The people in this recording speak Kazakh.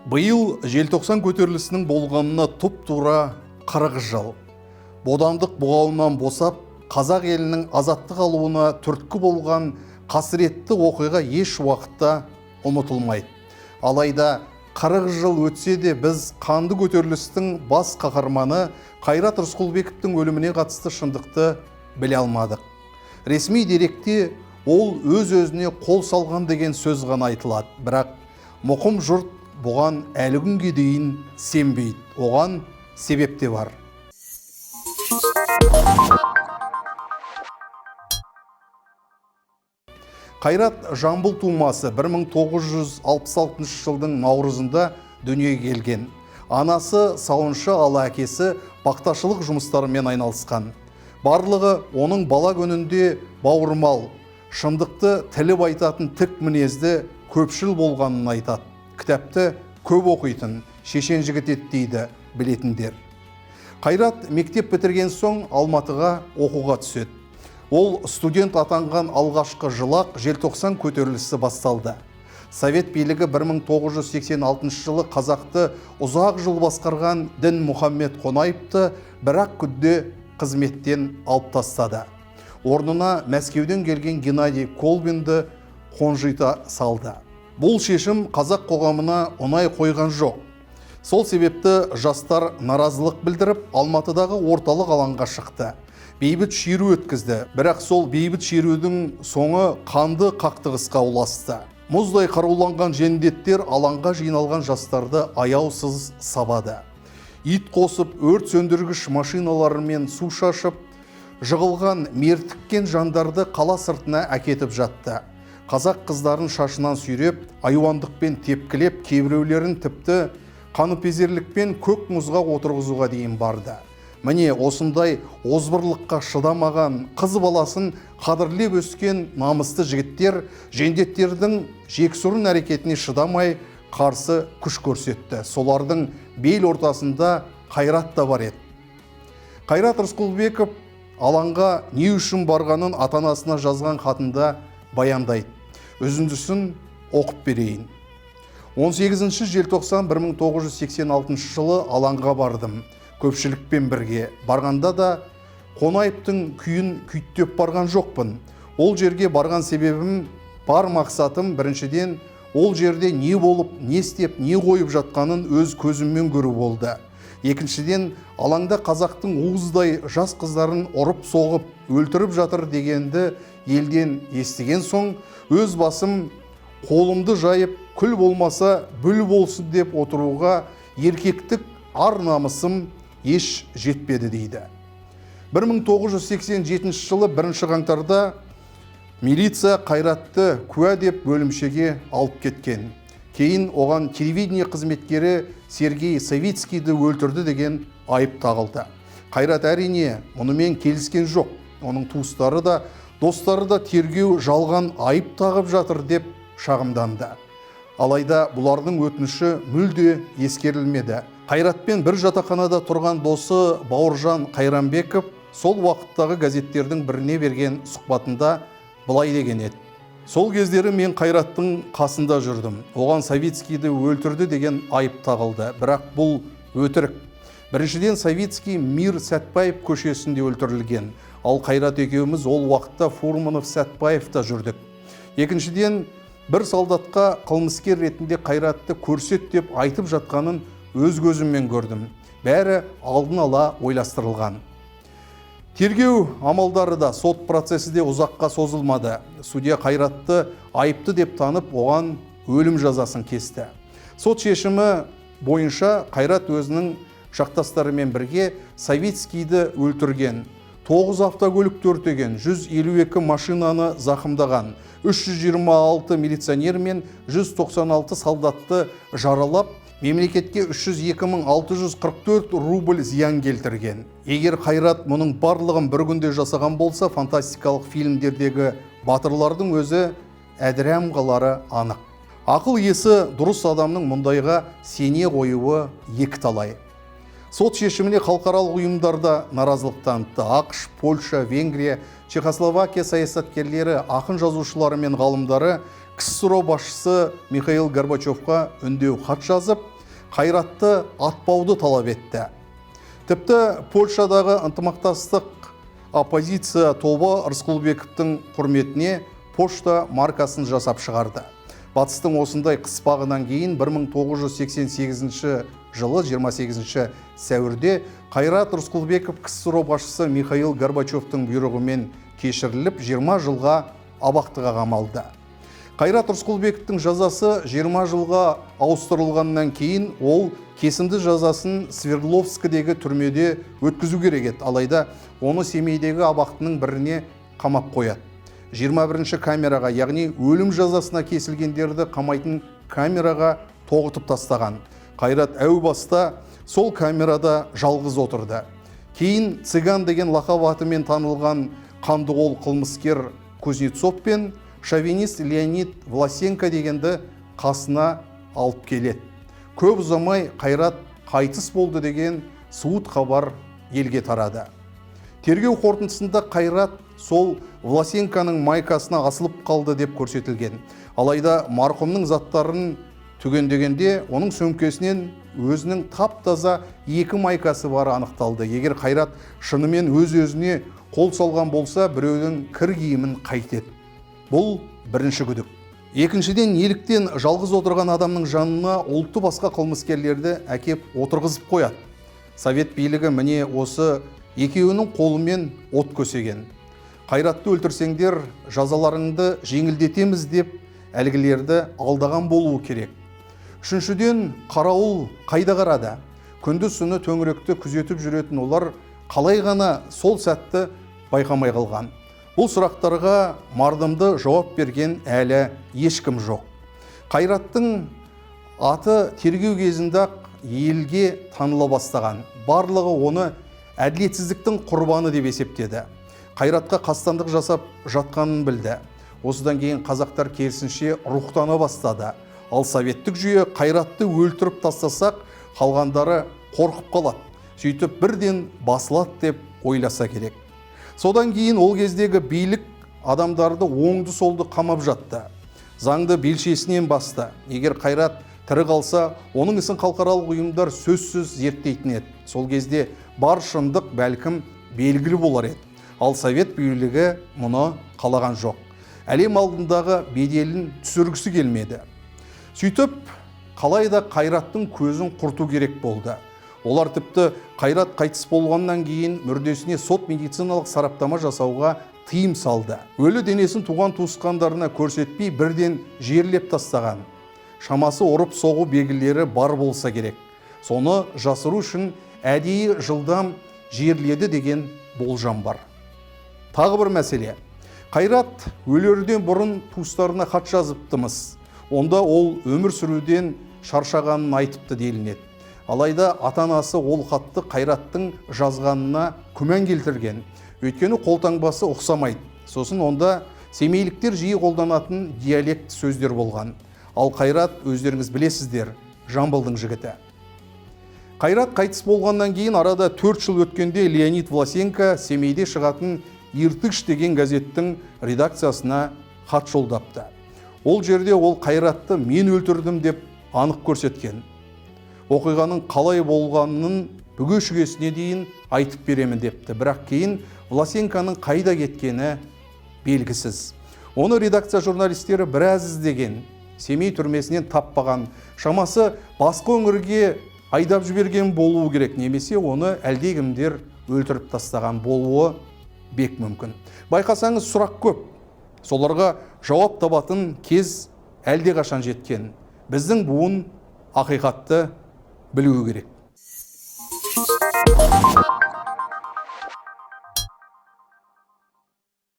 Биыл желтоқсан көтерілісінің болғанына тұп-тура 40 жыл. Бодандық бұғауынан босап, қазақ елінің азаттық алуына түрткі болған қасіретті оқиға еш уақытта ұмытылмайды. Алайда 40 жыл өтсе де біз қанды көтерілістің бас қаһарманы Қайрат Рысқұлбековтың өліміне қатысты шындықты біле алмадық. Ресми деректе ол өз-өзіне қол салған деген сөз ғана айтылады. Бірақ мұқым жұрт бұған әлі күнге дейін сенбейді. Оған себеп те бар. Қайрат Жамбыл тумасы 1966 жылдың наурызында дүниеге келген. Анасы сауыншы, ал әкесі бақташылық жұмыстарымен айналысқан. Барлығы оның бала күнінде бауырмал, шындықты тіліп айтатын тік мінезді көпшіл болғанын айтады. Кітапты көп оқитын, шешен жігіт еді дейді білетіндер. Қайрат мектеп бітірген соң Алматыға оқуға түседі. Ол студент атанған алғашқы жылақ желтоқсан көтерілісі басталды. Совет билігі 1986 жылы қазақты ұзақ жыл басқарған Дінмұхаммед Қонаевты бір-ақ күнде қызметтен алып тастады. Орнына Мәскеуден келген Геннадий Колбинді қонжита салды. Бұл шешім қазақ қоғамына ұнай қойған жоқ. Сол себепті жастар наразылық білдіріп, Алматыдағы орталық алаңға шықты. Бейбіт шеру өткізді, бірақ сол бейбіт шерудің соңы қанды қақтығысқа ұласты. Мұздай қаруланған жендеттер алаңға жиналған жастарды аяусыз сабады. Ит қосып, өрт сөндіргіш машиналарымен су шашып, жығылған мертіккен жандарды қала сыртына әкетіп жатты. Қазақ қыздарын шашынан сүйреп, айуандықпен тепкілеп, кейбіреулерін тіпті қаныпезерлікпен көк мұзға отырғызуға дейін барды. Міне осындай озбырлыққа шыдамаған қыз баласын қадірлеп өскен намысты жігіттер жендеттердің жексұрын әрекетіне шыдамай қарсы күш көрсетті. Солардың бел ортасында Қайрат та бар еді. Қайрат Рысқұлбеков алаңға не үшін барғанын ата-анасына жазған хатында баяндайды. Үзіндісін оқып берейін. 18 желтоқсан 1986 жылы алаңға бардым. Көпшілікпен бірге. Барғанда да Қонаевтың күйін күйттеп барған жоқпын. Ол жерге барған себебім, бар мақсатым біріншіден ол жерде не болып, не істеп, не қойып жатқанын өз көзіммен көру болды. Екіншіден, алаңда қазақтың уыздай жас қыздарын ұрып соғып, өлтіріп жатыр дегенді елден естіген соң, өз басым қолымды жайып, күл болмаса бүл болсын деп отыруға еркектік ар намысым еш жетпеді дейді. 1987 жылы 1 қаңтарда милиция Қайратты куә деп бөлімшеге алып кеткен. Кейін оған телевидение қызметкері Сергей Савицкийді өлтірді деген айып тағылды. Қайрат әрине мұнымен келіскен жоқ. Оның туыстары да, достары да тергеу жалған айып тағып жатыр деп шағымданды. Алайда бұлардың өтініші мүлде ескерілмеді. Қайратпен бір жатақханада тұрған досы Бауыржан Қайранбеков сол уақыттағы газеттердің біріне берген сұхбатында былай деген еді. Сол кездері мен Қайраттың қасында жүрдім. Оған Савицкийді өлтірді деген айып тағылды. Бірақ бұл өтірік. Біріншіден, Савицкий Мир Сәтбаев көшесінде өлтірілген. Ал Қайрат екеуміз ол уақытта Фурманов Сәтбаевта жүрдік. Екіншіден, бір солдатқа қылмыскер ретінде Қайратты көрсет деп айтып жатқанын өз көзіммен көрдім. Бәрі алдын ала ойластырылған. Тергеу амалдары да, сот процесі де ұзаққа созылмады. Судья Қайратты айыпты деп танып, оған өлім жазасын кесті. Сот шешімі бойынша Қайрат өзінің жақтастарымен бірге Савицкийді өлтірген, 9 автокөлікті өртеген, 152 машинаны зақымдаған, 326 милиционер мен 196 солдатты жаралап, мемлекетке 302.644 рубль зиян келтірген. Егер Қайрат мұның барлығын бір күнде жасаған болса, фантастикалық фильмдердегі батырлардың өзі әдірәм қалары анық. Ақыл есі дұрыс адамның мұндайға сене қоюы екі талай. Сот шешіміне халықаралық ұйымдарда наразылық танытты. ақш, Польша, Венгрия, Чехословакия саясаткерлері, ақын жазушылары мен ғалымдары КСРО басшысы Михаил Горбачевқа үндеу хат жазып, қайратты атпауды талап етті. Тіпті Польшадағы ынтымақтастық оппозиция тобы Рысқұлбековтың құрметіне пошта маркасын жасап шығарды. Батыстың осындай қыспағынан кейін 1988 жылы 28 сәуірде Қайрат Рысқұлбеков КСРО басшысы Михаил Горбачевтың бұйрығымен кешіріліп 20 жылға абақтыға қамалды. Қайрат Рысқұлбековтың жазасы 20 жылға ауыстырылғаннан кейін ол кесімді жазасын Свердловскідегі түрмеде өткізу керек еді. Алайда оны Семейдегі абақтының біріне қамап қояды. 21 камераға, яғни өлім жазасына кесілгендерді қамайтын камераға тоғытып тастаған. Қайрат әу баста сол камерада жалғыз отырды. Кейін цыган деген лақап атымен танылған қандықол қылмыскер Кузнецов пен шовинист Леонид Власенко дегенді қасына алып келеді. Көп ұзамай Қайрат қайтыс болды деген суыт хабар елге тарады. Тергеу қорытындысында Қайрат сол Власенконың майкасына асылып қалды деп көрсетілген. Алайда марқұмның заттарын түгендегенде оның сөмкесінен өзінің тап-таза 2 майкасы бары анықталды. Егер Қайрат шынымен өз-өзіне қол салған болса, біреудің кір киімін қайтеді. Бұл бірінші күдік. Екіншіден, неліктен жалғыз отырған адамның жанына ұлты басқа қылмыскерлерді әкеп отырғызып қояды. Совет билігі міне осы екеуінің қолымен от көсеген. Қайратты өлтірсеңдер, жазаларыңды жеңілдетеміз деп әлгілерді алдаған болуы керек. Үшіншіден, қарауыл қайда қарады? Күндіз түні төңіректі күзетіп жүретін олар қалай ғана сол сәтті байқамай қалған. Бұл сұрақтарға мардымды жауап берген әлі ешкім жоқ. Қайраттың аты тергеу кезінде елге таныла бастаған. Барлығы оны әділетсіздіктің құрбаны деп есептеді. Қайратқа қастандық жасап жатқанын білді. Осыдан кейін қазақтар керісінше рухтана бастады. Ал советтік жүйе Қайратты өлтіріп тастасақ, қалғандары қорқып қалады. Сөйтіп бірден басылады деп ойласа керек. Содан кейін ол кездегі билік адамдарды оңды-солды қамап жатты. Заңды белшесінен басты. Егер Қайрат тірі қалса, оның ісін халықаралық ұйымдар сөзсіз зерттейтін еді. Сол кезде бар шындық бәлкім белгілі болар еді. Ал совет билігі мұны қалаған жоқ. Әлем алдындағы беделін түсіргісі келмеді. Сөйтіп, қалайда Қайраттың көзін құрту керек болды. Олар тіпті Қайрат қайтыс болғаннан кейін мүрдесіне сот медициналық сараптама жасауға тыйым салды. Өлі денесін туған туысқандарына көрсетпей бірден жерлеп тастаған. Шамасы ұрып соғу белгілері бар болса керек. Соны жасыру үшін әдейі жылдам жерледі деген болжам бар. Тағы бір мәселе. Қайрат өлерден бұрын туыстарына хат жазыптымыз. Онда ол өмір сүруден шаршағанын айтыпты делінеді. Алайда ата-анасы ол хатты Қайраттың жазғанына күмән келтірген. Өйткені қолтаңбасы ұқсамайды. Сосын онда семейліктер жиі қолданатын диалект сөздер болған. Ал Қайрат, өздеріңіз білесіздер, Жамбылдың жігіті. Қайрат қайтыс болғаннан кейін арада 4 жыл өткенде Леонид Власенко Семейде шығатын «Иртыш» деген газеттің редакциясына хат жолдапты. Ол жерде ол Қайратты мен өлтірдім деп анық көрсеткен. Оқиғаның қалай болғанын бүге-шүгесіне дейін айтып беремін депті. Бірақ кейін Власенконың қайда кеткені белгісіз. Оны редакция журналистері біраз іздеген, Семей түрмесінен таппаған, шамасы басқа өңірге айдап жіберген болуы керек, немесе оны әлдекімдер өлтіріп тастаған болуы бек мүмкін. Байқасаңыз, сұрақ көп. Соларға жауап табатын кез әлде қашан жеткен. Біздің буын ақиқатты білуі керек.